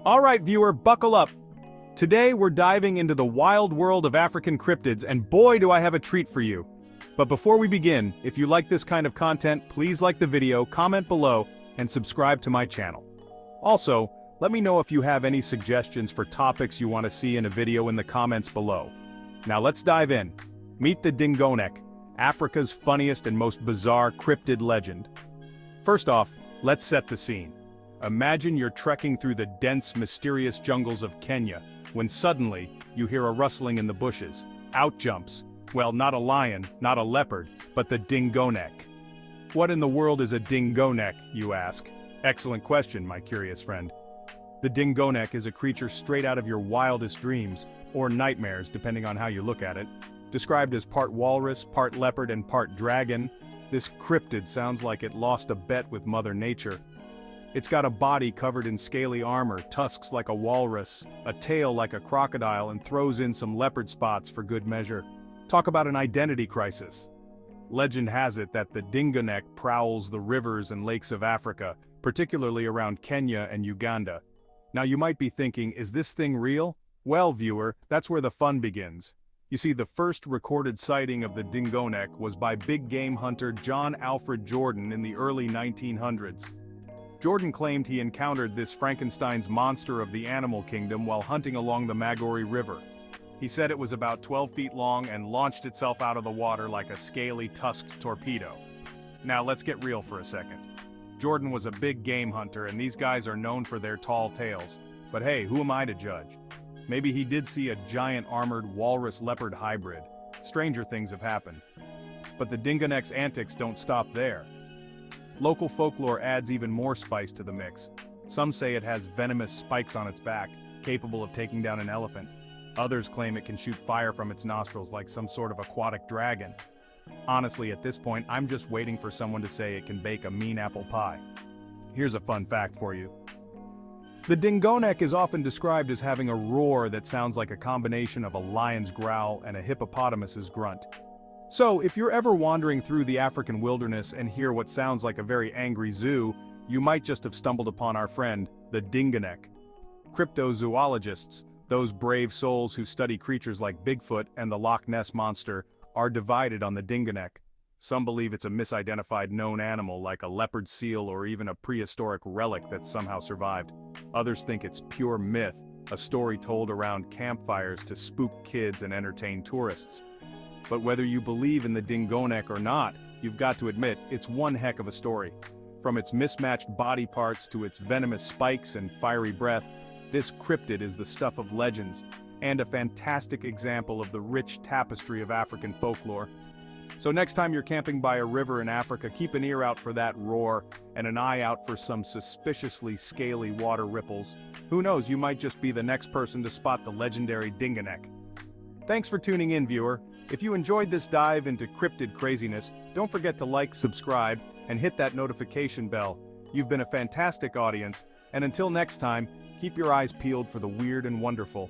Alright viewer, buckle up. Today we're diving into the wild world of African cryptids, and boy do I have a treat for you. But before we begin, if you like this kind of content, please like the video, comment below, and subscribe to my channel. Also, let me know if you have any suggestions for topics you want to see in a video in the comments below. Now let's dive in. Meet the Dingonek, Africa's funniest and most bizarre cryptid legend. First off, let's set the scene. Imagine you're trekking through the dense, mysterious jungles of Kenya, when suddenly, you hear a rustling in the bushes. Out jumps, well, not a lion, not a leopard, but the Dingonek. What in the world is a Dingonek, you ask? Excellent question, my curious friend. The Dingonek is a creature straight out of your wildest dreams, or nightmares depending on how you look at it. Described as part walrus, part leopard, and part dragon, this cryptid sounds like it lost a bet with Mother Nature. It's got a body covered in scaly armor, tusks like a walrus, a tail like a crocodile, and throws in some leopard spots for good measure. Talk about an identity crisis. Legend has it that the Dingonek prowls the rivers and lakes of Africa, particularly around Kenya and Uganda. Now you might be thinking, is this thing real? Well, viewer, that's where the fun begins. You see, the first recorded sighting of the Dingonek was by big game hunter John Alfred Jordan in the early 1900s. Jordan claimed he encountered this Frankenstein's monster of the animal kingdom while hunting along the Magori River. He said it was about 12 feet long and launched itself out of the water like a scaly, tusked torpedo. Now let's get real for a second. Jordan was a big game hunter, and these guys are known for their tall tales. But hey, who am I to judge? Maybe he did see a giant armored walrus-leopard hybrid. Stranger things have happened. But the Dingonek's antics don't stop there. Local folklore adds even more spice to the mix. Some say it has venomous spikes on its back, capable of taking down an elephant. Others claim it can shoot fire from its nostrils like some sort of aquatic dragon. Honestly, at this point, I'm just waiting for someone to say it can bake a mean apple pie. Here's a fun fact for you. The Dingonek is often described as having a roar that sounds like a combination of a lion's growl and a hippopotamus's grunt. So, if you're ever wandering through the African wilderness and hear what sounds like a very angry zoo, you might just have stumbled upon our friend, the Dingonek. Cryptozoologists, those brave souls who study creatures like Bigfoot and the Loch Ness Monster, are divided on the Dingonek. Some believe it's a misidentified known animal like a leopard seal or even a prehistoric relic that somehow survived. Others think it's pure myth, a story told around campfires to spook kids and entertain tourists. But whether you believe in the Dingonek or not, you've got to admit, it's one heck of a story. From its mismatched body parts to its venomous spikes and fiery breath, this cryptid is the stuff of legends, and a fantastic example of the rich tapestry of African folklore. So next time you're camping by a river in Africa, keep an ear out for that roar, and an eye out for some suspiciously scaly water ripples. Who knows, you might just be the next person to spot the legendary Dingonek. Thanks for tuning in, viewer. If you enjoyed this dive into cryptid craziness, don't forget to like, subscribe, and hit that notification bell. You've been a fantastic audience, and until next time, keep your eyes peeled for the weird and wonderful.